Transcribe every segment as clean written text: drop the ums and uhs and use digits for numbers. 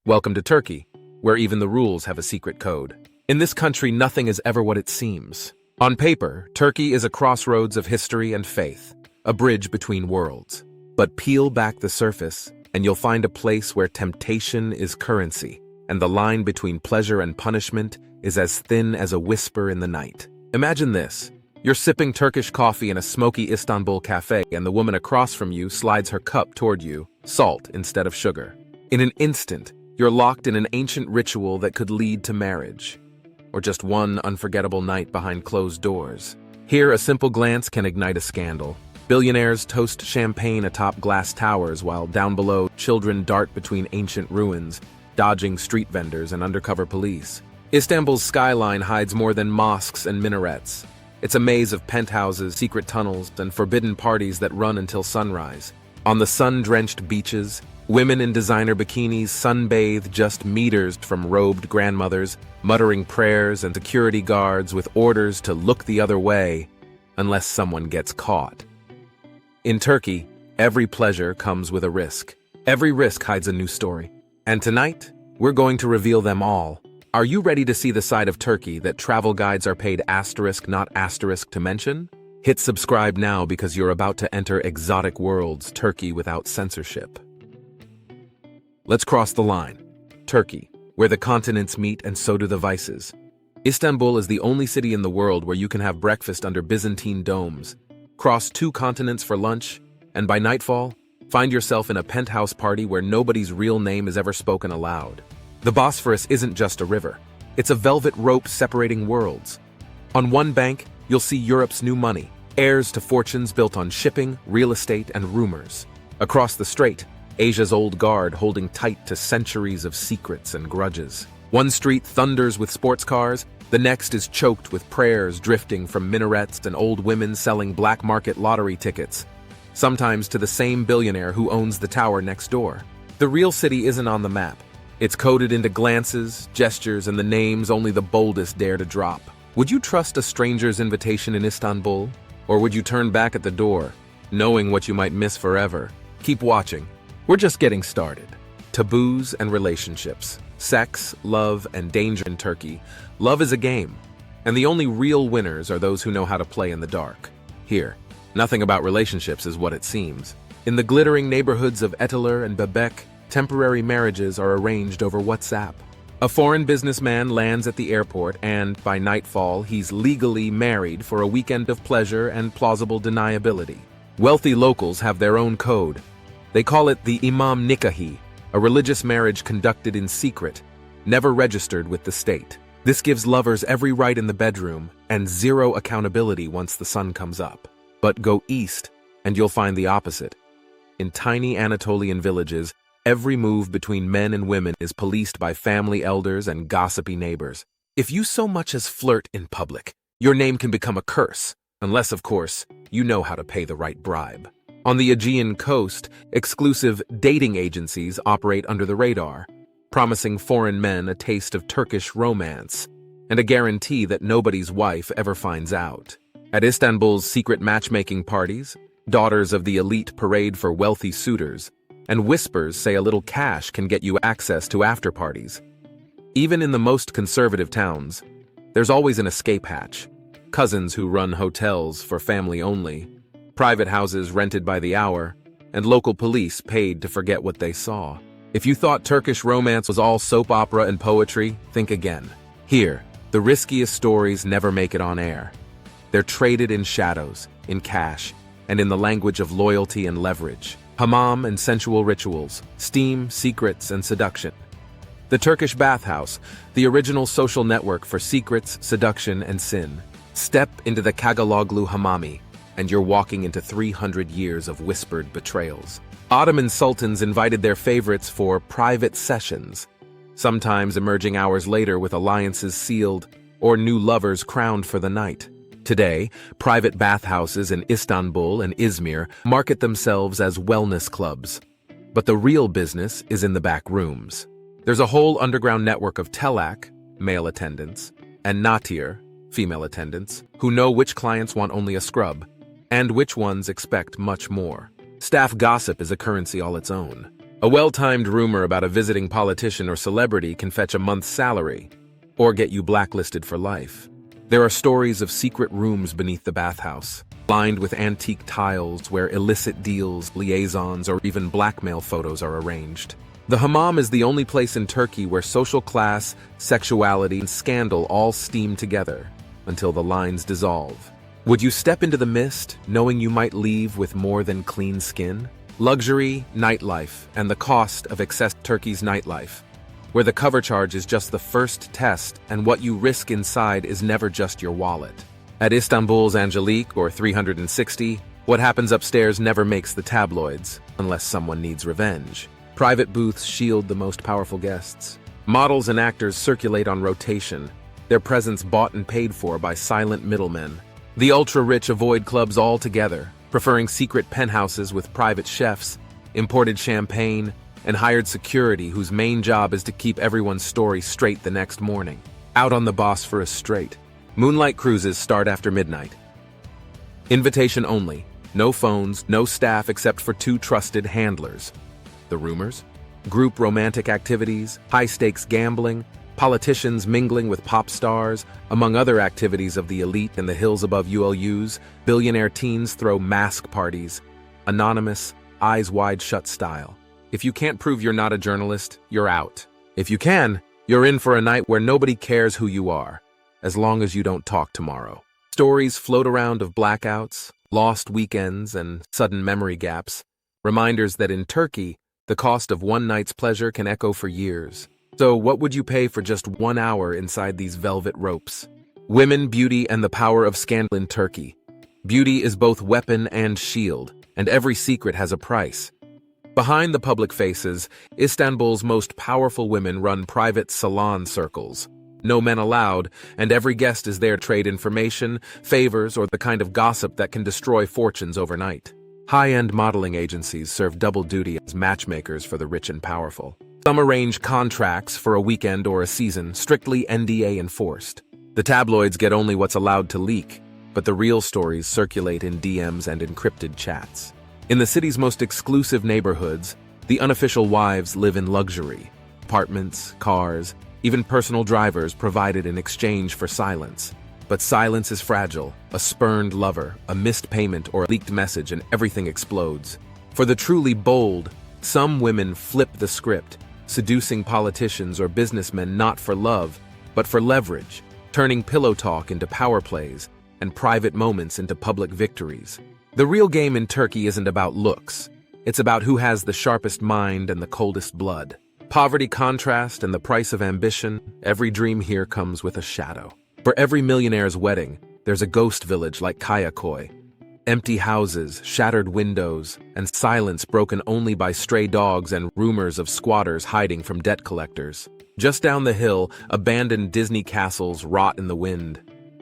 Welcome to Turkey, where even the rules have a secret code. In this country, nothing is ever what it seems. On paper, Turkey is a crossroads of history and faith, a bridge between worlds. But peel back the surface, and you'll find a place where temptation is currency, and the line between pleasure and punishment is as thin as a whisper in the night. Imagine this. You're sipping Turkish coffee in a smoky Istanbul cafe, and the woman across from you slides her cup toward you, salt instead of sugar. In an instant, you're locked in an ancient ritual that could lead to marriage, or just one unforgettable night behind closed doors. Here, a simple glance can ignite a scandal. Billionaires toast champagne atop glass towers, while down below, children dart between ancient ruins, dodging street vendors and undercover police. Istanbul's skyline hides more than mosques and minarets. It's a maze of penthouses, secret tunnels, and forbidden parties that run until sunrise. On the sun-drenched beaches, women in designer bikinis sunbathe just meters from robed grandmothers, muttering prayers and security guards with orders to look the other way unless someone gets caught. In Turkey, every pleasure comes with a risk. Every risk hides a new story. And tonight, we're going to reveal them all. Are you ready to see the side of Turkey that travel guides are paid asterisk, not asterisk, to mention? Hit subscribe now because you're about to enter exotic worlds, Turkey without censorship. Let's cross the line. Turkey, where the continents meet and so do the vices. Istanbul is the only city in the world where you can have breakfast under Byzantine domes, cross 2 continents for lunch, and by nightfall, find yourself in a penthouse party where nobody's real name is ever spoken aloud. The Bosphorus isn't just a river. It's a velvet rope separating worlds. On one bank, you'll see Europe's new money, heirs to fortunes built on shipping, real estate, and rumors. Across the strait, Asia's old guard holding tight to centuries of secrets and grudges. One street thunders with sports cars, the next is choked with prayers drifting from minarets and old women selling black market lottery tickets, sometimes to the same billionaire who owns the tower next door. The real city isn't on the map. It's coded into glances, gestures, and the names only the boldest dare to drop. Would you trust a stranger's invitation in Istanbul? Or would you turn back at the door, knowing what you might miss forever? Keep watching. We're just getting started. Taboos and relationships. Sex, love, and danger in Turkey. Love is a game, and the only real winners are those who know how to play in the dark. Here, nothing about relationships is what it seems. In the glittering neighborhoods of Etiler and Bebek, temporary marriages are arranged over WhatsApp. A foreign businessman lands at the airport and, by nightfall, he's legally married for a weekend of pleasure and plausible deniability. Wealthy locals have their own code. They call it the Imam Nikahi, a religious marriage conducted in secret, never registered with the state. This gives lovers every right in the bedroom and zero accountability once the sun comes up. But go east, and you'll find the opposite. In tiny Anatolian villages, every move between men and women is policed by family elders and gossipy neighbors. If you so much as flirt in public, your name can become a curse, unless, of course, you know how to pay the right bribe. On the Aegean coast, exclusive dating agencies operate under the radar, promising foreign men a taste of Turkish romance and a guarantee that nobody's wife ever finds out. At Istanbul's secret matchmaking parties, daughters of the elite parade for wealthy suitors, and whispers say a little cash can get you access to afterparties. Even in the most conservative towns, there's always an escape hatch. Cousins who run hotels for family only, private houses rented by the hour, and local police paid to forget what they saw. If you thought Turkish romance was all soap opera and poetry, think again. Here, the riskiest stories never make it on air. They're traded in shadows, in cash, and in the language of loyalty and leverage. Hammam and sensual rituals, steam, secrets, and seduction. The Turkish bathhouse, the original social network for secrets, seduction, and sin. Step into the Kagaloglu Hammami, and you're walking into 300 years of whispered betrayals. Ottoman sultans invited their favorites for private sessions, sometimes emerging hours later with alliances sealed or new lovers crowned for the night. Today, private bathhouses in Istanbul and Izmir market themselves as wellness clubs. But the real business is in the back rooms. There's a whole underground network of telak, male attendants, and natir, female attendants, who know which clients want only a scrub, and which ones expect much more. Staff gossip is a currency all its own. A well-timed rumor about a visiting politician or celebrity can fetch a month's salary, or get you blacklisted for life. There are stories of secret rooms beneath the bathhouse, lined with antique tiles where illicit deals, liaisons, or even blackmail photos are arranged. The hammam is the only place in Turkey where social class, sexuality, and scandal all steam together until the lines dissolve. Would you step into the mist, knowing you might leave with more than clean skin? Luxury, nightlife, and the cost of excess. Turkey's nightlife, where the cover charge is just the first test and what you risk inside is never just your wallet. At Istanbul's Angelique or 360, what happens upstairs never makes the tabloids, unless someone needs revenge. Private booths shield the most powerful guests. Models and actors circulate on rotation, their presence bought and paid for by silent middlemen. The ultra-rich avoid clubs altogether, preferring secret penthouses with private chefs, imported champagne, and hired security whose main job is to keep everyone's story straight the next morning. Out on the Bosphorus Strait, moonlight cruises start after midnight. Invitation only, no phones, no staff except for 2 trusted handlers. The rumors? Group romantic activities, high-stakes gambling, politicians mingling with pop stars, among other activities of the elite in the hills above ULUs. Billionaire teens throw mask parties, anonymous, eyes wide shut style. If you can't prove you're not a journalist, you're out. If you can, you're in for a night where nobody cares who you are, as long as you don't talk tomorrow. Stories float around of blackouts, lost weekends, and sudden memory gaps, reminders that in Turkey, the cost of one night's pleasure can echo for years. So what would you pay for just 1 hour inside these velvet ropes? Women, beauty, and the power of scandal in Turkey. Beauty is both weapon and shield, and every secret has a price. Behind the public faces, Istanbul's most powerful women run private salon circles. No men allowed, and every guest is there to trade information, favors, or the kind of gossip that can destroy fortunes overnight. High-end modeling agencies serve double duty as matchmakers for the rich and powerful. Some arrange contracts for a weekend or a season, strictly NDA enforced. The tabloids get only what's allowed to leak, but the real stories circulate in DMs and encrypted chats. In the city's most exclusive neighborhoods, the unofficial wives live in luxury. Apartments, cars, even personal drivers provided in exchange for silence. But silence is fragile. A spurned lover, a missed payment, or a leaked message, and everything explodes. For the truly bold, some women flip the script, seducing politicians or businessmen not for love, but for leverage, turning pillow talk into power plays and private moments into public victories. The real game in Turkey isn't about looks. It's about who has the sharpest mind and the coldest blood. Poverty contrast and the price of ambition, every dream here comes with a shadow. For every millionaire's wedding, there's a ghost village like Kayakoy. Empty houses, shattered windows, and silence broken only by stray dogs and rumors of squatters hiding from debt collectors. Just down the hill, abandoned Disney castles rot in the wind.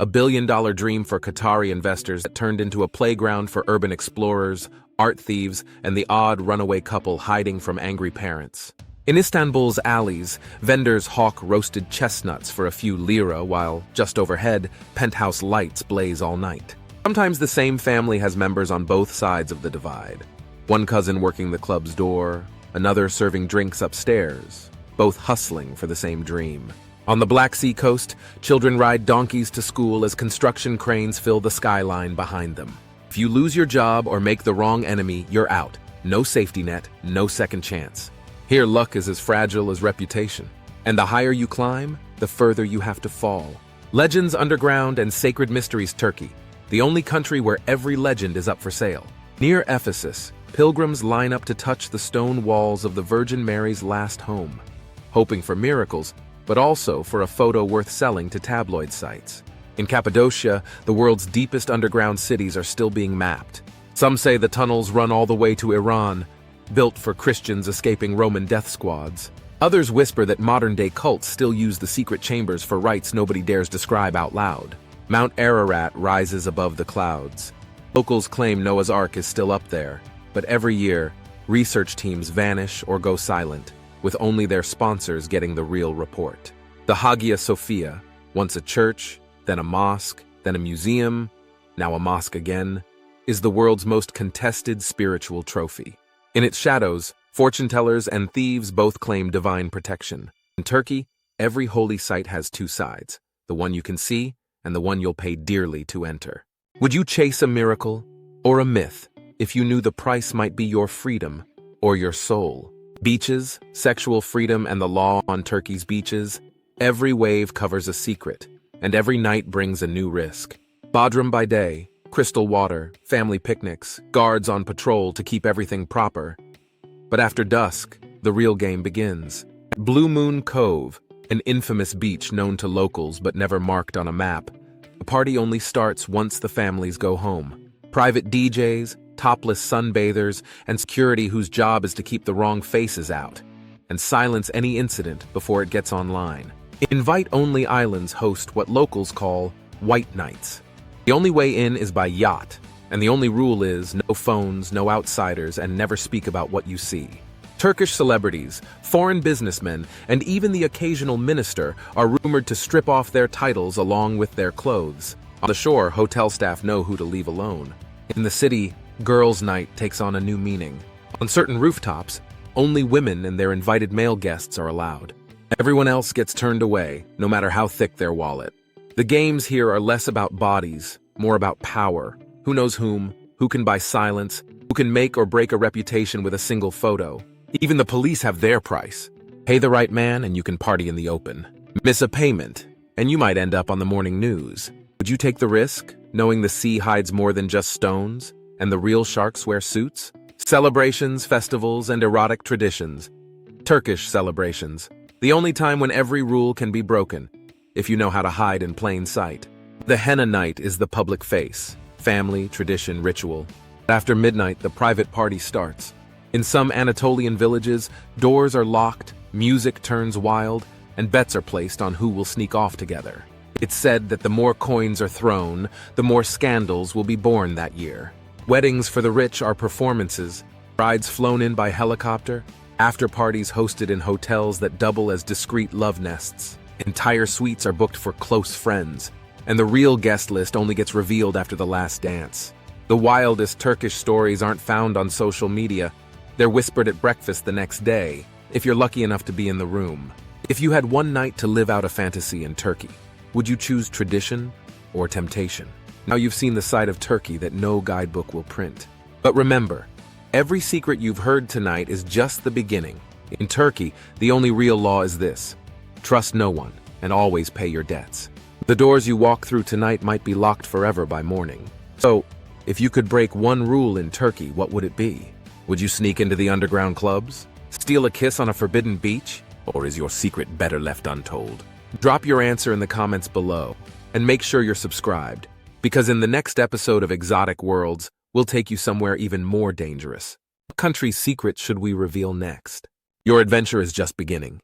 A billion-dollar dream for Qatari investors that turned into a playground for urban explorers, art thieves, and the odd runaway couple hiding from angry parents. In Istanbul's alleys, vendors hawk roasted chestnuts for a few lira while, just overhead, penthouse lights blaze all night. Sometimes the same family has members on both sides of the divide. One cousin working the club's door, another serving drinks upstairs, both hustling for the same dream. On the Black Sea coast, children ride donkeys to school as construction cranes fill the skyline behind them. If you lose your job or make the wrong enemy, you're out. No safety net, no second chance. Here, luck is as fragile as reputation. And the higher you climb, the further you have to fall. Legends Underground and Sacred Mysteries Turkey, the only country where every legend is up for sale. Near Ephesus, pilgrims line up to touch the stone walls of the Virgin Mary's last home, hoping for miracles, but also for a photo worth selling to tabloid sites. In Cappadocia, the world's deepest underground cities are still being mapped. Some say the tunnels run all the way to Iran, built for Christians escaping Roman death squads. Others whisper that modern-day cults still use the secret chambers for rites nobody dares describe out loud. Mount Ararat rises above the clouds. Locals claim Noah's Ark is still up there, but every year, research teams vanish or go silent, with only their sponsors getting the real report. The Hagia Sophia, once a church, then a mosque, then a museum, now a mosque again, is the world's most contested spiritual trophy. In its shadows, Fortune tellers and thieves both claim divine protection. In Turkey, every holy site has two sides, the one you can see and the one you'll pay dearly to enter. Would you chase a miracle or a myth if you knew the price might be your freedom or your soul? Beaches, sexual freedom, and the law on Turkey's beaches. Every wave covers a secret, and every night brings a new risk. Bodrum by day, crystal water, family picnics, guards on patrol to keep everything proper. But after dusk, the real game begins. At Blue Moon Cove, an infamous beach known to locals but never marked on a map, a party only starts once the families go home. Private DJs, topless sunbathers, and security whose job is to keep the wrong faces out and silence any incident before it gets online. Invite-only islands host what locals call white nights. The only way in is by yacht, and the only rule is no phones, no outsiders, and never speak about what you see. Turkish celebrities, foreign businessmen, and even the occasional minister are rumored to strip off their titles along with their clothes. On the shore, hotel staff know who to leave alone. In the city, girls' night takes on a new meaning. On certain rooftops, only women and their invited male guests are allowed. Everyone else gets turned away, no matter how thick their wallet. The games here are less about bodies, more about power. Who knows whom, who can buy silence, who can make or break a reputation with a single photo. Even the police have their price. Pay the right man and you can party in the open. Miss a payment, and you might end up on the morning news. Would you take the risk, knowing the sea hides more than just stones, and the real sharks wear suits? Celebrations, festivals, and erotic traditions. Turkish celebrations. The only time when every rule can be broken, if you know how to hide in plain sight. The henna night is the public face. Family, tradition, ritual. After midnight, the private party starts. In some Anatolian villages, doors are locked, music turns wild, and bets are placed on who will sneak off together. It's said that the more coins are thrown, the more scandals will be born that year. Weddings for the rich are performances, brides flown in by helicopter, after parties hosted in hotels that double as discreet love nests. Entire suites are booked for close friends, and the real guest list only gets revealed after the last dance. The wildest Turkish stories aren't found on social media. They're whispered at breakfast the next day, if you're lucky enough to be in the room. If you had one night to live out a fantasy in Turkey, would you choose tradition or temptation? Now you've seen the side of Turkey that no guidebook will print. But remember, every secret you've heard tonight is just the beginning. In Turkey, the only real law is this: trust no one and always pay your debts. The doors you walk through tonight might be locked forever by morning. So, if you could break one rule in Turkey, what would it be? Would you sneak into the underground clubs? Steal a kiss on a forbidden beach? Or is your secret better left untold? Drop your answer in the comments below, and make sure you're subscribed, because in the next episode of Exotic Worlds, we'll take you somewhere even more dangerous. What country's secret should we reveal next? Your adventure is just beginning.